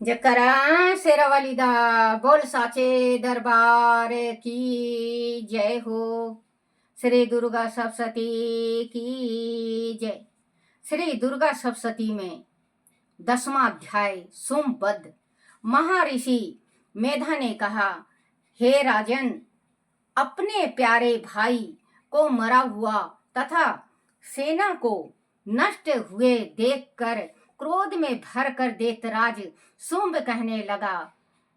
जकरा शेरवाली दा बोल साचे दरबार की जय हो। श्री दुर्गा सप्तशती की जय। श्री दुर्गा सप्तशती में 10वां अध्याय सोमबद्ध। महर्षि मेधा ने कहा, हे राजन, अपने प्यारे भाई को मरा हुआ तथा सेना को नष्ट हुए देखकर क्रोध में भरकर दैत्यराज शुंभ कहने लगा,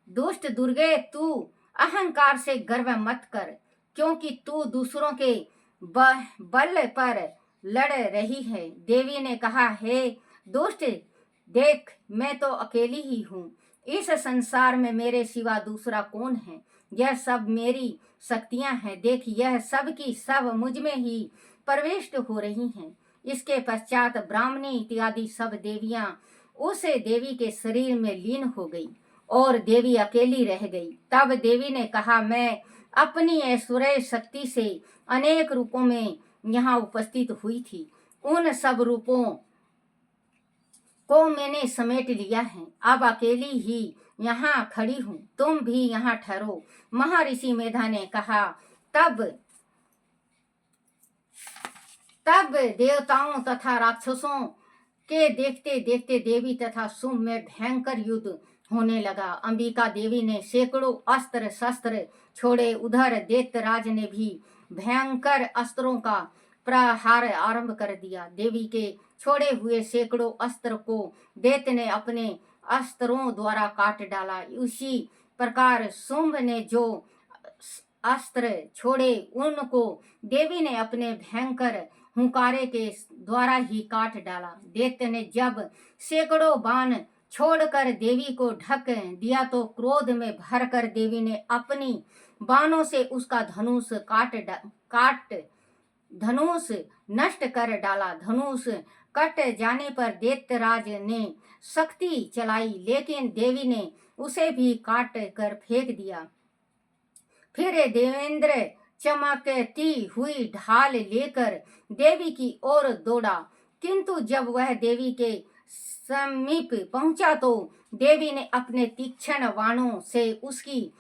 दुष्ट दुर्गे, तू अहंकार से गर्व मत कर, क्योंकि तू दूसरों के बल पर लड़ रही है। देवी ने कहा, हे दुष्ट, देख, मैं तो अकेली ही हूँ। इस संसार में मेरे सिवा दूसरा कौन है? यह सब मेरी शक्तियां हैं। देख, यह सब की सब मुझ में ही प्रविष्ट हो रही हैं। इसके पश्चात ब्राह्मणी इत्यादि सब देवियां उस देवी के शरीर में लीन हो गई और देवी अकेली रह गई। तब देवी ने कहा, मैं अपनी ऐश्वर्य शक्ति से अनेक रूपों में यहाँ उपस्थित हुई थी। उन सब रूपों को मैंने समेट लिया है। अब अकेली ही यहाँ खड़ी हूँ, तुम भी यहाँ ठहरो। महर्षि मेधा ने कहा, तब देवताओं तथा राक्षसों के देखते देखते देवी तथा शुंभ में भयंकर युद्ध होने लगा। अंबिका देवी ने सैकड़ों अस्त्र शस्त्र छोड़े। उधर दैत्यराज ने भी भयंकर अस्त्रों का प्रहार आरंभ कर दिया। देवी के छोड़े हुए सैकड़ों अस्त्र को दैत्य ने अपने अस्त्रों द्वारा काट डाला। उसी प्रकार शुंभ ने जो अस्त्र छोड़े उनको देवी ने अपने भयंकर हुंकारे के द्वारा ही काट डाला। दैत्य ने जब सैकड़ों बाण छोड़कर देवी को ढक दिया तो क्रोध में भरकर देवी ने अपनी बाणों से उसका धनुष नष्ट कर डाला। धनुष कट जाने पर दैत्यराज ने शक्ति चलाई, लेकिन देवी ने उसे भी काट कर फेंक दिया। फिर देवेंद्र चमकती हुई ढाल लेकर देवी की ओर दौड़ा, किंतु जब वह देवी के समीप पहुंचा तो देवी ने अपने तीक्ष्ण बाणों से उसकी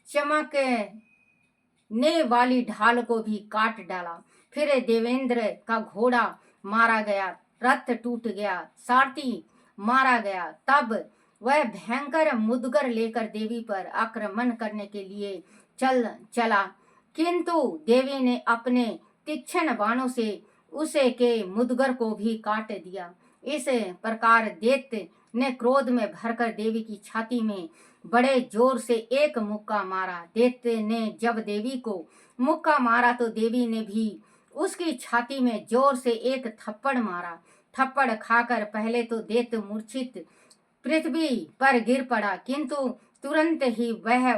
चमकने वाली ढाल को भी काट डाला। फिर देवेंद्र का घोड़ा मारा गया, रथ टूट गया, सारथी मारा गया। तब वह भयंकर मुदगर लेकर देवी पर आक्रमण करने के लिए चला, किंतु देवी ने अपने तीक्ष्ण बाणों से उसे के मुदगर को भी काट दिया। इस प्रकार दैत्य ने क्रोध में भरकर देवी की छाती में बड़े जोर से एक मुक्का मारा। दैत्य ने जब देवी को मुक्का मारा तो देवी ने भी उसकी छाती में जोर से एक थप्पड़ मारा। थप्पड़ खाकर पहले तो दैत्य मूर्छित पृथ्वी पर गिर पड़ा, किंतु तुरंत ही वह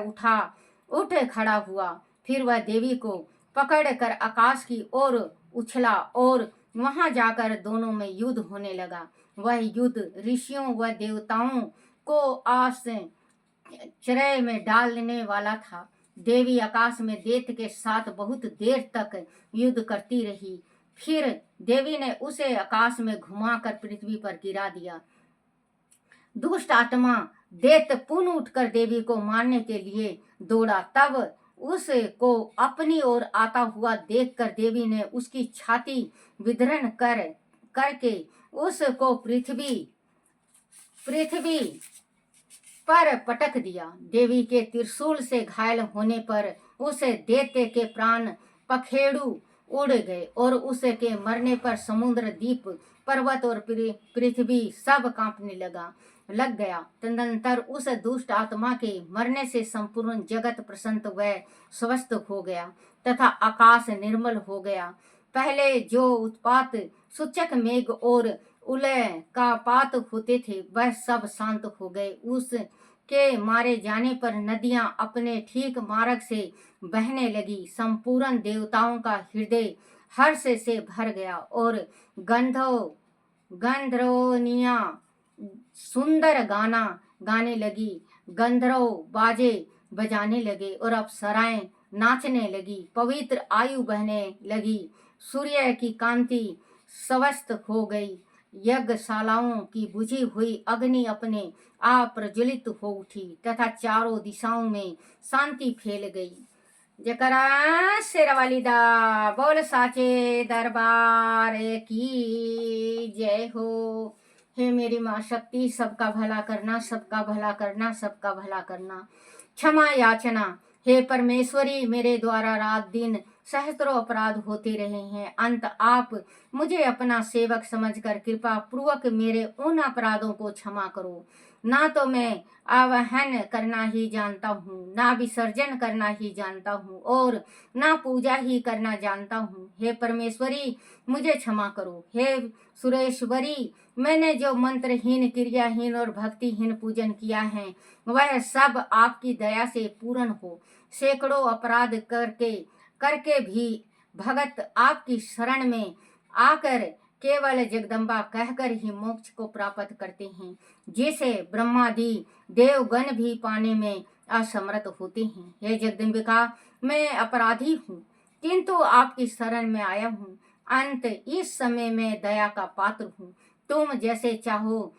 उठ खड़ा हुआ। फिर वह देवी को पकड़कर आकाश की ओर उछला और वहां जाकर दोनों में युद्ध होने लगा। वह युद्ध ऋषियों व देवताओं को आश्चर्य में डालने वाला था। देवी आकाश में दैत्य के साथ बहुत देर तक युद्ध करती रही। फिर देवी ने उसे आकाश में घुमाकर पृथ्वी पर गिरा दिया। दुष्ट आत्मा दैत्य पुनः उठकर देवी को मारने के लिए दौड़ा। तब उसको अपनी ओर आता हुआ देखकर देवी ने उसकी छाती विदीर्ण करके उसको पृथ्वी पर पटक दिया। देवी के त्रिशूल से घायल होने पर उस दैत्य के प्राण पखेरु उड़ गए और उसके मरने पर समुद्र, द्वीप, पर्वत और पृथ्वी सब कांपने लग गया। तदनंतर उस दुष्ट आत्मा के मरने से संपूर्ण जगत प्रसन्न व स्वस्थ हो गया तथा आकाश निर्मल हो गया। पहले जो उत्पात सूचक मेघ और उल्कापात होते थे वह सब शांत हो गए। उसके मारे जाने पर नदियां अपने ठीक मार्ग से बहने लगी। संपूर्ण देवताओं का हृदय हर्ष से भर गया और गंधर्वनियां सुंदर गाना गाने लगी। गंधर्व बाजे बजाने लगे और अप्सराएं नाचने लगी। पवित्र आयु बहने लगी। सूर्य की कांति स्वस्थ हो गई। यज्ञशालाओं की बुझी हुई अग्नि अपने आप प्रज्वलित हो उठी तथा चारों दिशाओं में शांति फैल गई। जकरा शेरवाली दा बोल साचे दरबार की जय हो। हे मेरी माँ शक्ति, सबका भला करना, सबका भला करना, सबका भला करना, क्षमा याचना। हे परमेश्वरी, मेरे द्वारा रात दिन सहस्त्रों अपराध होते रहे हैं, अंत आप मुझे अपना सेवक समझकर कृपा पूर्वक मेरे उन अपराधों को क्षमा करो। ना तो मैं आवाहन करना ही जानता हूँ, ना विसर्जन करना ही जानता हूँ, और ना पूजा ही करना जानता हूँ। हे परमेश्वरी, मुझे क्षमा करो। हे सुरेश्वरी, मैंने जो मंत्रहीन, क्रियाहीन और भक्तिहीन पूजन किया है वह सब आपकी दया से पूर्ण हो। सैकड़ों अपराध करके करके भी भगत आपकी शरण में आकर केवल जगदम्बा कहकर ही मोक्ष को प्राप्त करते हैं, जिसे ब्रह्मादि देवगण भी पाने में असमर्थ होते हैं। हे जगदम्बिका, मैं अपराधी हूँ, किंतु आपकी शरण में आया हूँ। अंत इस समय मैं दया का पात्र हूँ, तुम जैसे चाहो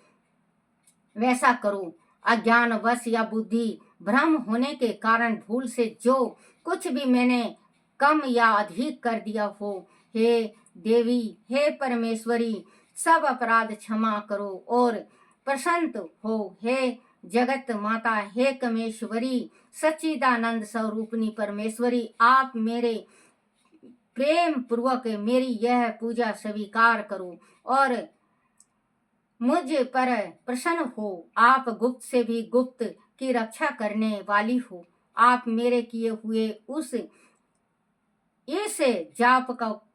वैसा करो। अज्ञानवश या बुद्धि भ्रम होने के कारण भूल से जो कुछ भी मैंने कम या अधिक कर दिया हो, हे देवी, हे परमेश्वरी, सब अपराध क्षमा करो और प्रसन्न हो। हे जगत माता, हे कमेश्वरी, सच्चिदानंद स्वरूपनी परमेश्वरी, आप मेरे प्रेम पूर्वक मेरी यह पूजा स्वीकार करो और मुझ पर प्रसन्न हो। आप गुप्त से भी गुप्त की रक्षा करने वाली हो। आप मेरे किए हुए उस इस जाप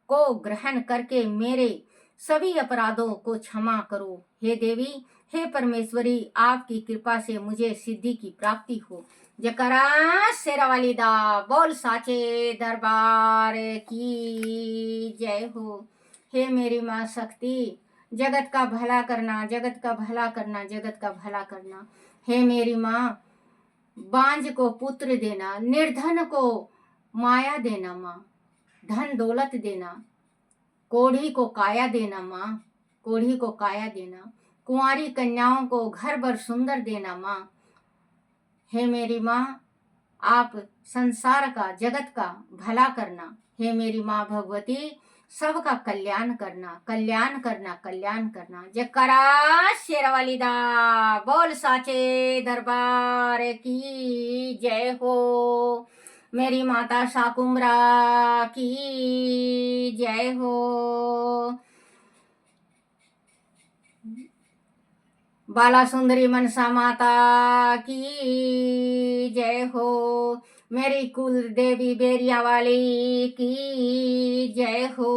को ग्रहण करके मेरे सभी अपराधों को क्षमा करो। हे देवी, हे परमेश्वरी, आपकी कृपा से मुझे सिद्धि की प्राप्ति हो। जकरा शेरावाली दा बोल साचे दरबार की जय हो। हे मेरी माँ शक्ति, जगत का भला करना, जगत का भला करना, जगत का भला करना। हे मेरी माँ, बांझ को पुत्र देना, निर्धन को माया देना माँ, धन दौलत देना, कोढ़ी को काया देना माँ, कोढ़ी को काया देना, कुंवारी कन्याओं को घर भर सुंदर देना माँ। हे मेरी माँ, आप संसार का, जगत का भला करना। हे मेरी माँ भगवती, सबका कल्याण करना, कल्याण करना, कल्याण करना। जकरा शेरवाली दा बोल साचे दरबार की जय हो। मेरी माता शाकुम्भरा की जय हो। बाला सुंदरी मनसा माता की जय हो। मेरी कुल देवी बेरिया वाली की जय हो।